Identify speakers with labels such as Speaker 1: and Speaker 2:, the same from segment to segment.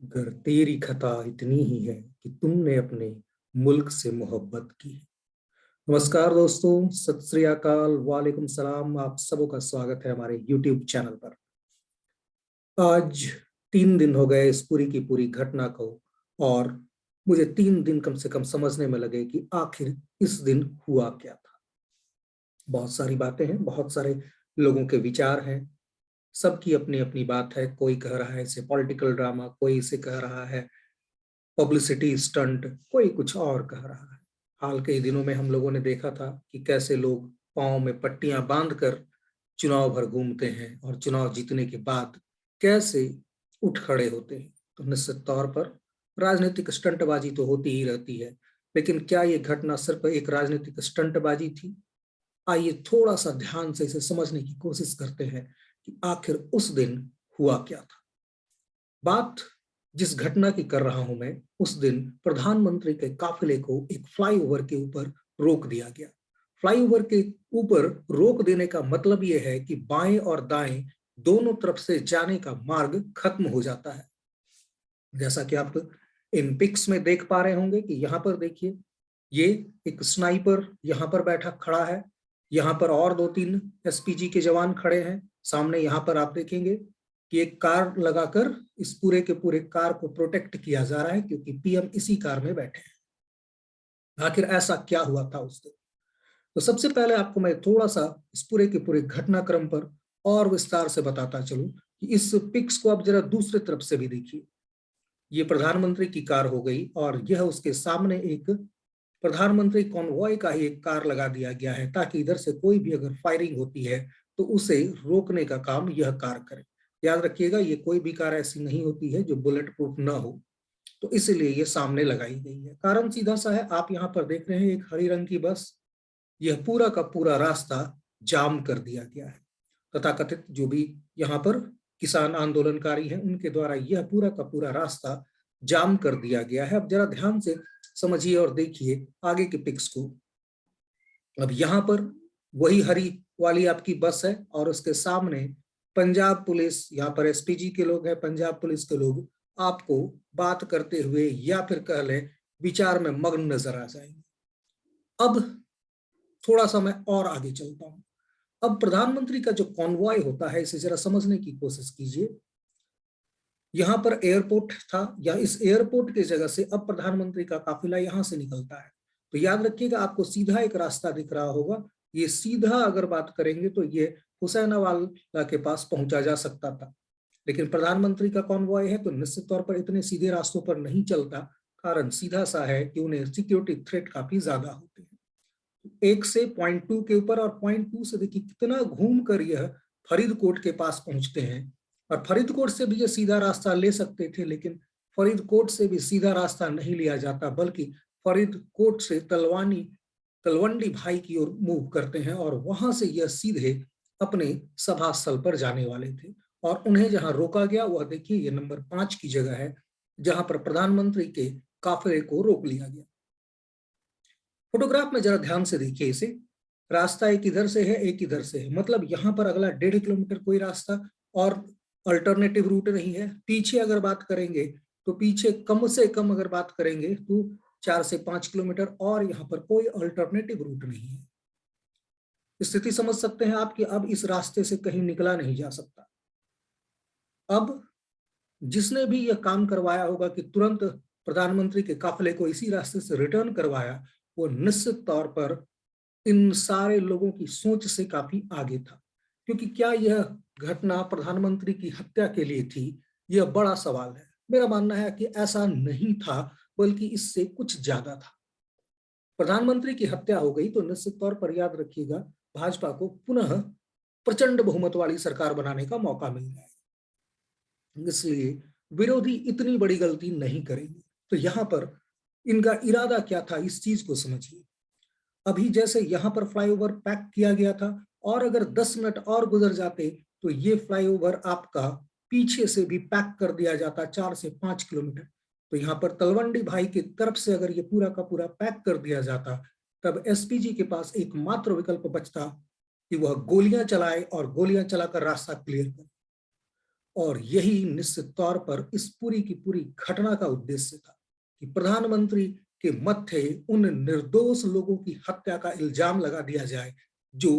Speaker 1: गर तेरी खता इतनी ही है कि तुमने अपने मुल्क से मोहब्बत की है। नमस्कार दोस्तों, सत श्री अकाल, वालेकुम सलाम। आप सबों का स्वागत है हमारे YouTube चैनल पर। आज 3 दिन हो गए इस पूरी की पूरी घटना को, और मुझे 3 दिन कम से कम समझने में लगे कि आखिर इस दिन हुआ क्या था। बहुत सारी बातें हैं, बहुत सारे लोगों के विचार हैं, सबकी अपनी अपनी बात है। कोई कह रहा है इसे पॉलिटिकल ड्रामा, कोई इसे कह रहा है पब्लिसिटी स्टंट, कोई कुछ और कह रहा है। हाल के ही दिनों में हम लोगों ने देखा था कि कैसे लोग पांव में पट्टियां बांधकर चुनाव भर घूमते हैं और चुनाव जीतने के बाद कैसे उठ खड़े होते हैं। तो निश्चित तौर पर राजनीतिक स्टंटबाजी तो होती ही रहती है, लेकिन क्या ये घटना सिर्फ एक राजनीतिक स्टंटबाजी थी? आइए थोड़ा सा ध्यान से इसे समझने की कोशिश करते हैं कि आखिर उस दिन हुआ क्या था। बात जिस घटना की कर रहा हूं मैं, उस दिन प्रधानमंत्री के काफिले को एक फ्लाईओवर के ऊपर रोक दिया गया। फ्लाईओवर के ऊपर रोक देने का मतलब यह है कि बाएं और दाएं दोनों तरफ से जाने का मार्ग खत्म हो जाता है। जैसा कि आप इन पिक्स में देख पा रहे होंगे कि यहाँ पर देखिए, ये एक स्नाइपर यहाँ पर बैठा खड़ा है, यहाँ पर और 2-3 एसपीजी के जवान खड़े हैं। सामने यहाँ पर आप देखेंगे कि एक कार लगाकर इस पूरे के पूरे कार को प्रोटेक्ट किया जा रहा है, क्योंकि पीएम इसी कार में बैठे हैं। आखिर ऐसा क्या हुआ था उस दिन? तो सबसे पहले आपको मैं थोड़ा सा इस पूरे के पूरे घटनाक्रम पर और विस्तार से बताता चलूं कि इस पिक्स को आप जरा दूसरे तरफ से भी देखिए। ये प्रधानमंत्री की कार हो गई, और यह उसके सामने एक प्रधानमंत्री कॉन्वॉय का ही एक कार लगा दिया गया है, ताकि इधर से कोई भी अगर फायरिंग होती है तो उसे रोकने का काम यह कार करे। याद रखिएगा, ये कोई भी कार ऐसी नहीं होती है जो बुलेट प्रूफ ना हो, तो इसलिए ये सामने लगाई गई है। कारण सीधा सा है, आप यहाँ पर देख रहे हैं एक हरी रंग की बस, यह पूरा का पूरा रास्ता जाम कर दिया गया है। तथाकथित जो भी यहाँ पर किसान आंदोलनकारी हैं, उनके द्वारा यह पूरा का पूरा रास्ता जाम कर दिया गया है। अब जरा ध्यान से समझिए और देखिए आगे के पिक्स को। अब यहाँ पर वही हरी वाली आपकी बस है, और उसके सामने पंजाब पुलिस, यहाँ पर एसपीजी के लोग हैं, पंजाब पुलिस के लोग आपको बात करते हुए या फिर कह लें विचार में मग्न नजर आ जाएंगे। अब थोड़ा सा मैं और आगे चलता हूं। अब प्रधानमंत्री का जो कॉन्वॉय होता है, इसे जरा समझने की कोशिश कीजिए। यहाँ पर एयरपोर्ट था, या इस एयरपोर्ट की जगह से अब प्रधानमंत्री का काफिला यहाँ से निकलता है। तो याद रखिएगा, आपको सीधा एक रास्ता दिख रहा होगा। ये सीधा अगर बात करेंगे तो ये हुसैनावाला के पास पहुंचा जा सकता था, लेकिन प्रधानमंत्री का कॉन्वॉय है तो निश्चित तौर पर इतने सीधे रास्तों पर नहीं चलता। कारण सीधा सा है कि उन्हें सिक्योरिटी थ्रेट काफी ज्यादा होते हैं। एक से पॉइंट 2 के ऊपर, और पॉइंट 2 से देखिए कितना घूम कर यह फरीदकोट के पास पहुंचते हैं। और फरीदकोट से भी ये सीधा रास्ता ले सकते थे, लेकिन फरीदकोट से भी सीधा रास्ता नहीं लिया जाता, बल्कि फरीदकोट से तलवंडी भाई की ओर मूव करते हैं, और वहां से यह सीधे अपने सभा स्थल पर जाने वाले थे। और उन्हें जहां रोका गया वह देखिए, ये नंबर 5 की जगह है, जहां पर प्रधानमंत्री के काफिले को रोक लिया गया। फोटोग्राफ में जरा ध्यान से देखिए इसे। रास्ता एक इधर से है, एक इधर से है, मतलब यहाँ पर अगला 1.5 किलोमीटर कोई रास्ता और अल्टरनेटिव रूट नहीं है। पीछे अगर बात करेंगे तो पीछे कम से कम अगर बात करेंगे तो 4 से 5 किलोमीटर, और यहाँ पर कोई अल्टरनेटिव रूट नहीं है। स्थिति समझ सकते हैं आप कि अब इस रास्ते से कहीं निकला नहीं जा सकता। अब जिसने भी यह काम करवाया होगा कि तुरंत प्रधानमंत्री के काफिले को इसी रास्ते से रिटर्न करवाया, वो निश्चित तौर पर इन सारे लोगों की सोच से काफी आगे था। क्योंकि क्या यह घटना प्रधानमंत्री की हत्या के लिए थी? यह बड़ा सवाल है। मेरा मानना है कि ऐसा नहीं था, बल्कि इससे कुछ ज्यादा था। प्रधानमंत्री की हत्या हो गई तो निश्चित तौर पर याद रखिएगा, भाजपा को पुनः प्रचंड बहुमत वाली सरकार बनाने का मौका मिल जाएगा। इसलिए विरोधी इतनी बड़ी गलती नहीं करेंगे। तो यहां पर इनका इरादा क्या था, इस चीज को समझिए। अभी जैसे यहाँ पर फ्लाईओवर पैक किया गया था, और अगर 10 मिनट और गुजर जाते तो ये फ्लाईओवर आपका पीछे से भी पैक कर दिया जाता 4 से 5 किलोमीटर। तो यहाँ पर तलवंडी भाई की तरफ से अगर ये पूरा का पूरा पैक कर दिया जाता, तब एसपीजी के पास एकमात्र विकल्प बचता कि वह गोलियां चलाए और गोलियां चलाकर रास्ता क्लियर करे। और यही निश्चित तौर पर इस पूरी की पूरी घटना का उद्देश्य था कि प्रधानमंत्री के मत्थे उन निर्दोष लोगों की हत्या का इल्जाम लगा दिया जाए जो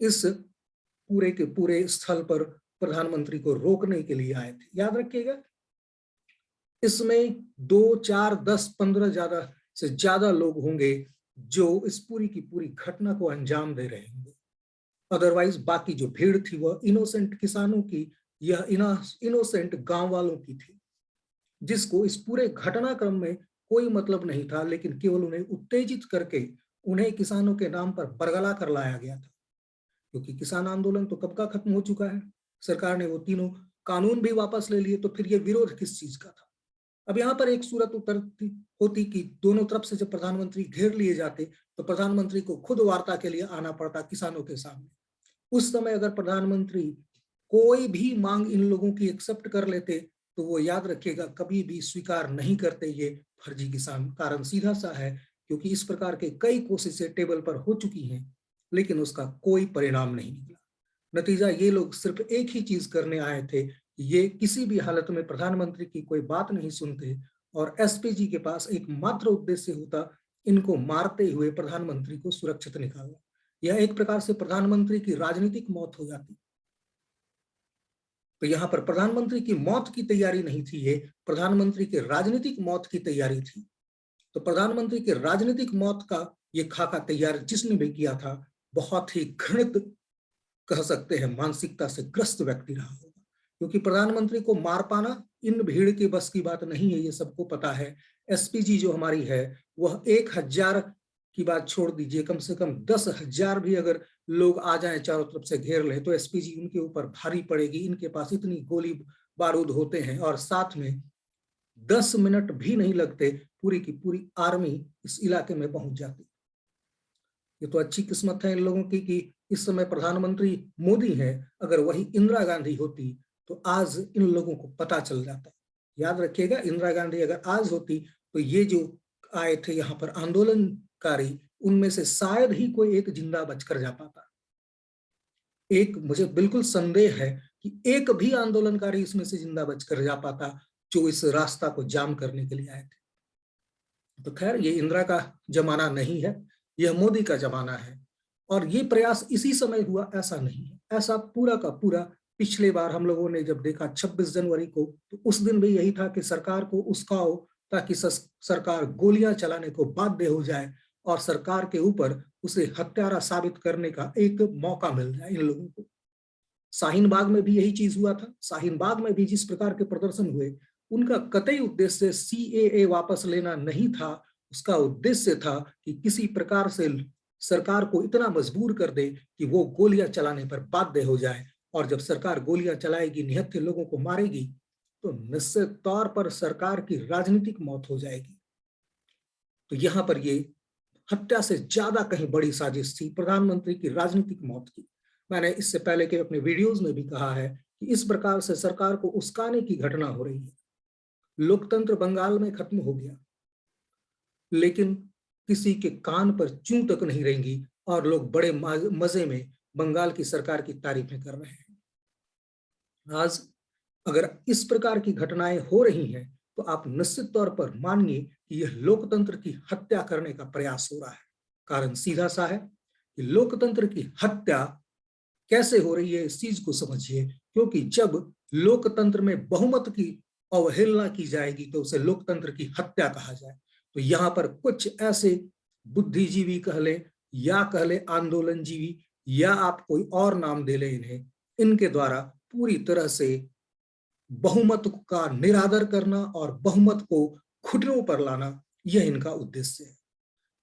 Speaker 1: इस पूरे के पूरे स्थल पर प्रधानमंत्री को रोकने के लिए आए थे। याद रखिएगा, इसमें 2, 4, 10, 15 ज्यादा से ज्यादा लोग होंगे जो इस पूरी की पूरी घटना को अंजाम दे रहे होंगे। अदरवाइज बाकी जो भीड़ थी वह इनोसेंट किसानों की या इनोसेंट गांव वालों की थी, जिसको इस पूरे घटनाक्रम में कोई मतलब नहीं था, लेकिन केवल उन्हें उत्तेजित करके उन्हें किसानों के नाम पर बरगला कर लाया गया था। क्योंकि किसान आंदोलन तो कब का खत्म हो चुका है, सरकार ने वो तीनों कानून भी वापस ले लिए, तो फिर ये विरोध किस चीज का था। अब यहाँ पर एक सूरत उतरती होती कि दोनों तरफ से जब प्रधानमंत्री घेर लिए जाते तो प्रधानमंत्री को खुद वार्ता के लिए आना पड़ता किसानों के सामने। उस समय अगर प्रधानमंत्री कोई भी मांग इन लोगों की एक्सेप्ट कर लेते तो वो याद रखिएगा कभी भी स्वीकार नहीं करते ये फर्जी किसान। कारण सीधा सा है, क्योंकि इस प्रकार के कई कोशिशें टेबल पर हो चुकी हैं लेकिन उसका कोई परिणाम नहीं निकला। नतीजा ये लोग सिर्फ एक ही चीज करने आए थे, ये किसी भी हालत में प्रधानमंत्री की कोई बात नहीं सुनते और एसपीजी के पास एक मात्र उद्देश्य होता, इनको मारते हुए प्रधानमंत्री को सुरक्षित निकालना। यह एक प्रकार से प्रधानमंत्री की राजनीतिक मौत हो जाती। तो यहाँ पर प्रधानमंत्री की मौत की तैयारी नहीं थी, ये प्रधानमंत्री के राजनीतिक मौत की तैयारी थी। तो प्रधानमंत्री के राजनीतिक मौत का ये खाका तैयार जिसने भी किया था, बहुत ही घृणित कह सकते हैं मानसिकता से ग्रस्त व्यक्ति रहा होगा। क्योंकि प्रधानमंत्री को मार पाना इन भीड़ के बस की बात नहीं है, ये सबको पता है। एसपीजी जो हमारी है वह 1000 की बात छोड़ दीजिए, कम से कम 10,000 भी अगर लोग आ जाएं चारों तरफ से घेर ले तो एसपीजी उनके ऊपर भारी पड़ेगी। इनके पास इतनी गोली बारूद होते हैं और साथ में 10 मिनट भी नहीं लगते पूरी की पूरी आर्मी इस इलाके में पहुंच जाती। ये तो अच्छी किस्मत है इन लोगों की कि इस समय प्रधानमंत्री मोदी है। अगर वही इंदिरा गांधी होती तो आज इन लोगों को पता चल जाता। याद रखिएगा, इंदिरा गांधी अगर आज होती तो ये जो आए थे यहाँ पर आंदोलनकारी, उनमें से शायद ही कोई एक जिंदा बचकर जा पाता। एक मुझे बिल्कुल संदेह है कि एक भी आंदोलनकारी इसमें से जिंदा बचकर जा पाता जो इस रास्ता को जाम करने के लिए आए थे। तो खैर, ये इंदिरा का जमाना नहीं है, यह मोदी का जमाना है। और ये प्रयास इसी समय हुआ ऐसा नहीं है, ऐसा पूरा का पूरा पिछले बार हम लोगों ने जब देखा 26 जनवरी को, तो उस दिन भी यही था कि सरकार को उस्काओ ताकि सरकार गोलियां चलाने को बाध्य हो जाए और सरकार के ऊपर उसे हत्यारा साबित करने का एक मौका मिल जाए इन लोगों को। शाहीन बाग में भी यही चीज हुआ था। शाहीन बाग में भी जिस प्रकार के प्रदर्शन हुए, उनका कतई उद्देश्य सीएए वापस लेना नहीं था। उसका उद्देश्य था कि किसी प्रकार से सरकार को इतना मजबूर कर दे कि वो गोलियां चलाने पर बाध्य हो जाए। और जब सरकार गोलियां चलाएगी, निहत्थे लोगों को मारेगी, तो निश्चित तौर पर सरकार की राजनीतिक मौत हो जाएगी। तो यहां पर ये हत्या से ज्यादा कहीं बड़ी साजिश थी प्रधानमंत्री की राजनीतिक मौत की। मैंने इससे पहले के अपने वीडियोस में भी कहा है कि इस प्रकार से सरकार को उस्काने की घटना हो रही है। लोकतंत्र बंगाल में खत्म हो गया, लेकिन किसी के कान पर चूं तक नहीं रहेंगी और लोग बड़े मजे में बंगाल की सरकार की तारीफें कर रहे हैं। आज अगर इस प्रकार की घटनाएं हो रही हैं तो आप निश्चित तौर पर मानिए कि यह लोकतंत्र की हत्या करने का प्रयास हो रहा है। कारण सीधा सा है कि लोकतंत्र की हत्या कैसे हो रही है इस चीज को समझिए। क्योंकि जब लोकतंत्र में बहुमत की अवहेलना की जाएगी तो उसे लोकतंत्र की हत्या कहा जाए। तो यहाँ पर कुछ ऐसे बुद्धिजीवी कह ले या कह ले आंदोलनजीवी या आप कोई और नाम दे ले इन्हें, इनके द्वारा पूरी तरह से बहुमत का निरादर करना और बहुमत को घुटनों पर लाना, यह इनका उद्देश्य है।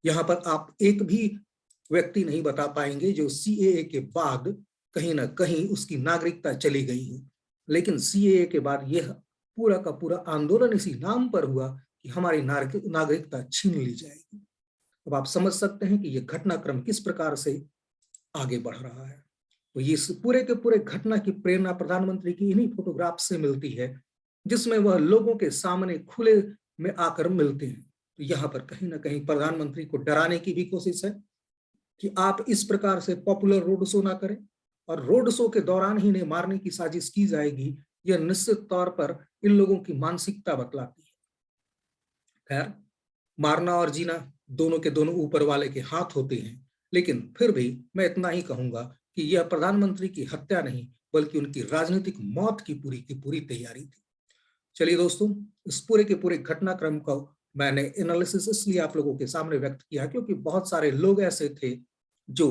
Speaker 1: यहाँ पर आप एक भी व्यक्ति नहीं बता पाएंगे जो सीएए के बाद कहीं ना कहीं उसकी नागरिकता चली गई हो। लेकिन सीएए के बाद यह पूरा का पूरा आंदोलन इसी नाम पर हुआ कि हमारी नागरिकता छीन ली जाएगी। अब आप समझ सकते हैं कि यह घटनाक्रम किस प्रकार से आगे बढ़ रहा है। तो ये पूरे के पूरे घटना की प्रेरणा प्रधानमंत्री की इन्हीं फोटोग्राफ से मिलती है, जिसमें वह लोगों के सामने खुले में आकर मिलते हैं। तो यहाँ पर कहीं ना कहीं प्रधानमंत्री को डराने की भी कोशिश है कि आप इस प्रकार से पॉपुलर रोड शो ना करें, और रोड शो के दौरान ही इन्हें मारने की साजिश की जाएगी यह निश्चित तौर पर इन लोगों की मानसिकता बतलाती है। खैर, मारना और जीना दोनों के दोनों ऊपर वाले के हाथ होते हैं, लेकिन फिर भी मैं इतना ही कहूंगा कि यह प्रधानमंत्री की हत्या नहीं बल्कि उनकी राजनीतिक मौत की पूरी तैयारी थी। चलिए दोस्तों, इस पूरे के पूरे घटनाक्रम को मैंने एनालिसिस इसलिए आप लोगों के सामने व्यक्त किया क्योंकि बहुत सारे लोग ऐसे थे जो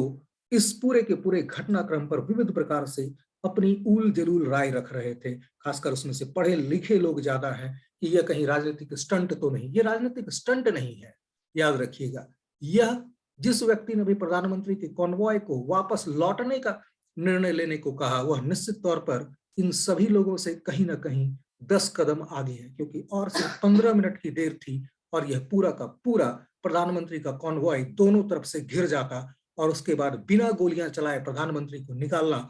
Speaker 1: इस पूरे के पूरे घटनाक्रम पर विविध प्रकार से अपनी ऊल जलूल राय रख रहे थे। खासकर उसमें से पढ़े लिखे लोग ज्यादा हैं कि यह कहीं राजनीतिक स्टंट तो नहीं। यह राजनीतिक स्टंट नहीं है, याद रखिएगा। यह जिस व्यक्ति ने भी प्रधानमंत्री के कॉन्वॉय को वापस लौटने का निर्णय लेने को कहा, वह निश्चित तौर पर इन सभी लोगों से कहीं ना कहीं 10 कदम आगे है, क्योंकि और सिर्फ 15 मिनट की देर थी और यह पूरा का पूरा प्रधानमंत्री का कॉन्वॉय दोनों तरफ से घिर जाता और उसके बाद बिना गोलियां चलाए प्रधानमंत्री को निकालना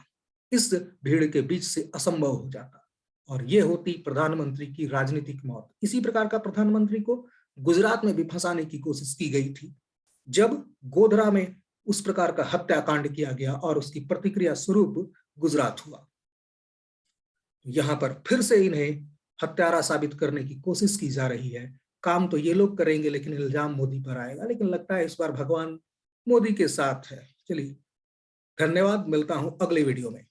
Speaker 1: इस भीड़ के बीच से असंभव हो जाता और यह होती प्रधानमंत्री की राजनीतिक मौत। इसी प्रकार का प्रधानमंत्री को गुजरात में भी फंसाने की कोशिश की गई थी, जब गोधरा में उस प्रकार का हत्याकांड किया गया और उसकी प्रतिक्रिया स्वरूप गुजरात हुआ। यहां पर फिर से इन्हें हत्यारा साबित करने की कोशिश की जा रही है। काम तो ये लोग करेंगे लेकिन इल्जाम मोदी पर आएगा, लेकिन लगता है इस बार भगवान मोदी के साथ है। चलिए, धन्यवाद, मिलता हूं अगले वीडियो में।